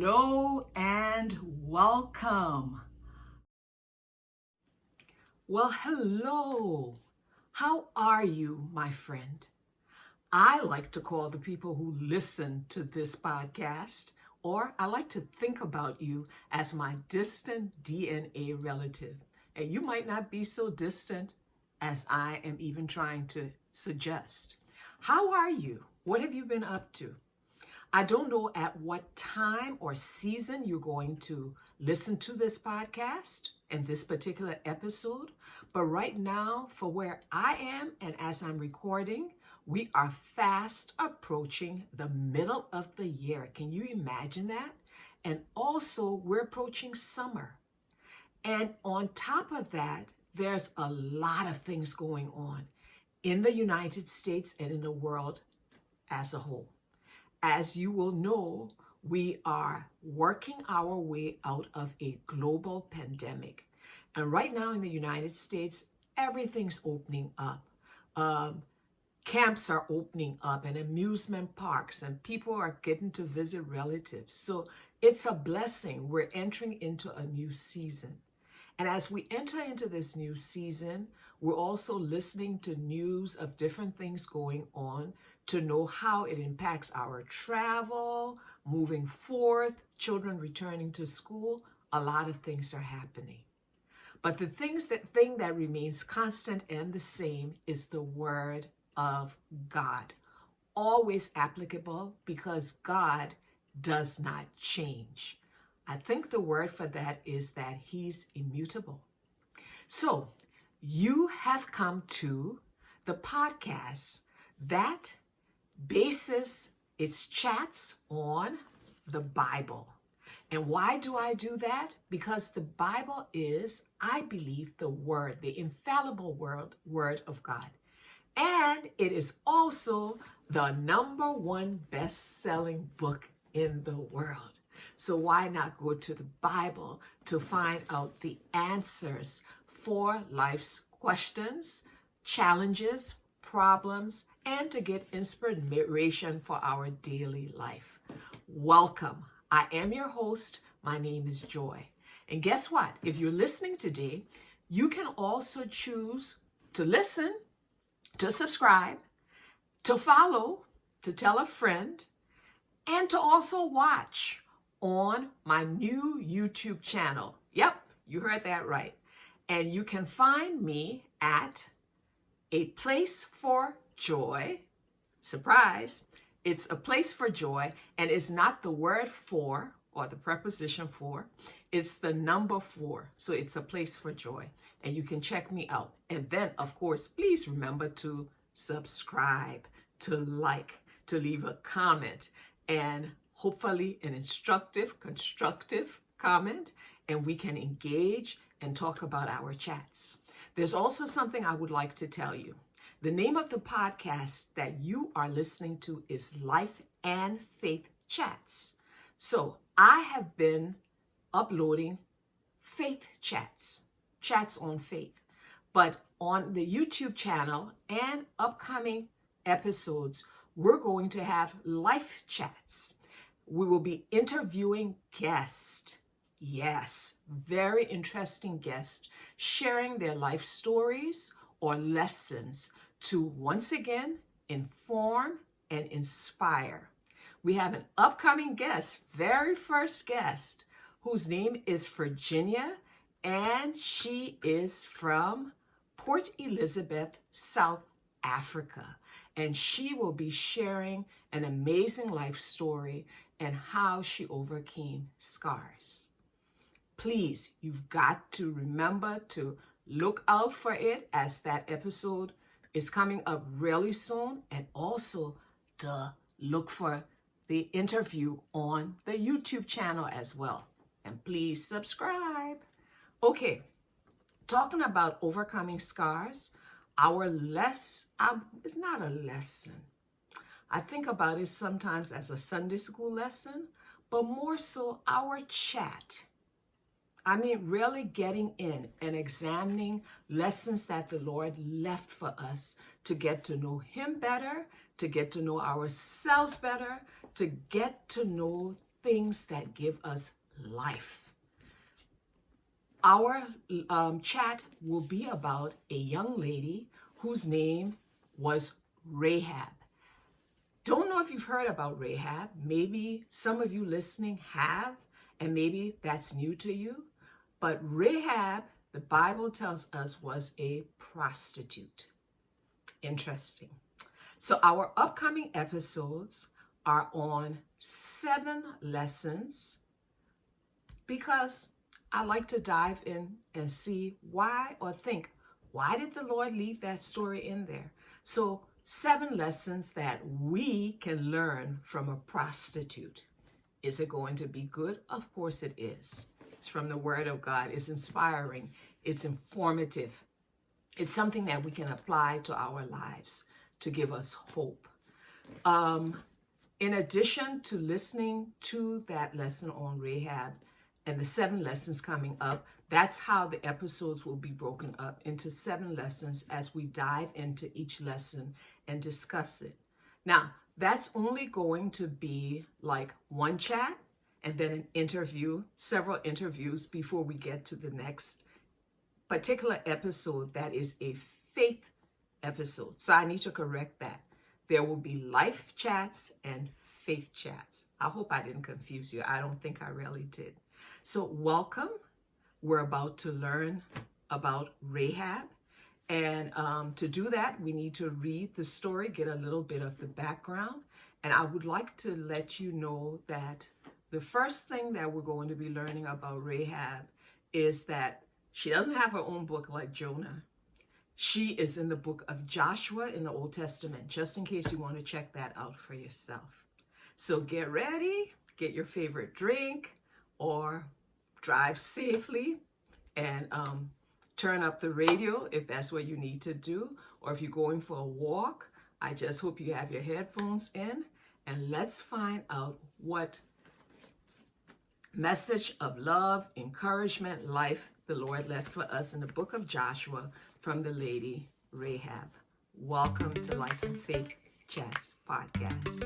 Hello and welcome. Well, hello. How are you, my friend? I like to call the people who listen to this podcast, or I like to think about you as my distant DNA relative. And you might not be so distant as I am even trying to suggest. How are you? What have you been up to? I don't know at what time or season you're going to listen to this podcast and this particular episode, but right now, for where I am and as I'm recording, we are fast approaching the middle of the year. Can you imagine that? And also, we're approaching summer. And on top of that, there's a lot of things going on in the United States and in the world as a whole. As you will know, we are working our way out of a global pandemic. And right now in the United States, everything's opening up. Camps are opening up and amusement parks, and people are getting to visit relatives. So it's a blessing. We're entering into a new season. And as we enter into this new season, we're also listening to news of different things going on to know how it impacts our travel, moving forth, children returning to school. A lot of things are happening. But the thing that remains constant and the same is the Word of God. Always applicable because God does not change. I think the word for that is that He's immutable. So you have come to the podcast that bases its chats on the Bible. And why do I do that? Because the Bible is, I believe, the word, the infallible word of God. And it is also the #1 best-selling book in the world. So why not go to the Bible to find out the answers for life's questions, challenges, problems, and to get inspiration for our daily life. Welcome. I am your host. My name is Joy. And guess what? If you're listening today, you can also choose to listen, to subscribe, to follow, to tell a friend, and to also watch on my new YouTube channel. Yep, you heard that right. And you can find me at A Place for Joy. Surprise, it's a place for joy, and it's not the word for or the preposition for, it's the number 4. So it's a place for joy, and you can check me out. And then, of course, please remember to subscribe, to like, to leave a comment, and hopefully an instructive, constructive comment, and we can engage and talk about our chats. There's also something I would like to tell you. The name of the podcast that you are listening to is Life and Faith Chats. So I have been uploading faith chats on faith. But on the YouTube channel and upcoming episodes, we're going to have life chats. We will be interviewing guests. Yes, very interesting guests, sharing their life stories or lessons to once again inform and inspire. We have an upcoming guest, very first guest, whose name is Virginia, and she is from Port Elizabeth, South Africa. And she will be sharing an amazing life story and how she overcame scars. Please, you've got to remember to look out for it as that episode is coming up really soon, and also to look for the interview on the YouTube channel as well. And please subscribe. Okay, talking about overcoming scars, it's not a lesson. I think about it sometimes as a Sunday school lesson, but more so our chat. I mean, really getting in and examining lessons that the Lord left for us to get to know Him better, to get to know ourselves better, to get to know things that give us life. Our chat will be about a young lady whose name was Rahab. Don't know if you've heard about Rahab. Maybe some of you listening have, and maybe that's new to you. But Rahab, the Bible tells us, was a prostitute. Interesting. So our upcoming episodes are on 7 lessons, because I like to dive in and see why, or think, why did the Lord leave that story in there? So 7 lessons that we can learn from a prostitute. Is it going to be good? Of course it is. It's from the Word of God. It's inspiring. It's informative. It's something that we can apply to our lives to give us hope. In addition to listening to that lesson on Rahab and the 7 lessons coming up, that's how the episodes will be broken up into 7 lessons as we dive into each lesson and discuss it. Now, that's only going to be like one chat and then an interview, several interviews before we get to the next particular episode that is a faith episode. So I need to correct that. There will be life chats and faith chats. I hope I didn't confuse you. I don't think I really did. So welcome. We're about to learn about Rahab. And to do that, we need to read the story, get a little bit of the background. And I would like to let you know that the first thing that we're going to be learning about Rahab is that she doesn't have her own book like Jonah. She is in the book of Joshua in the Old Testament, just in case you want to check that out for yourself. So get ready, get your favorite drink, or drive safely, and turn up the radio if that's what you need to do. Or if you're going for a walk, I just hope you have your headphones in, and let's find out what message of love, encouragement, life the Lord left for us in the book of Joshua from the lady Rahab. Welcome to Life and Faith Chats podcast.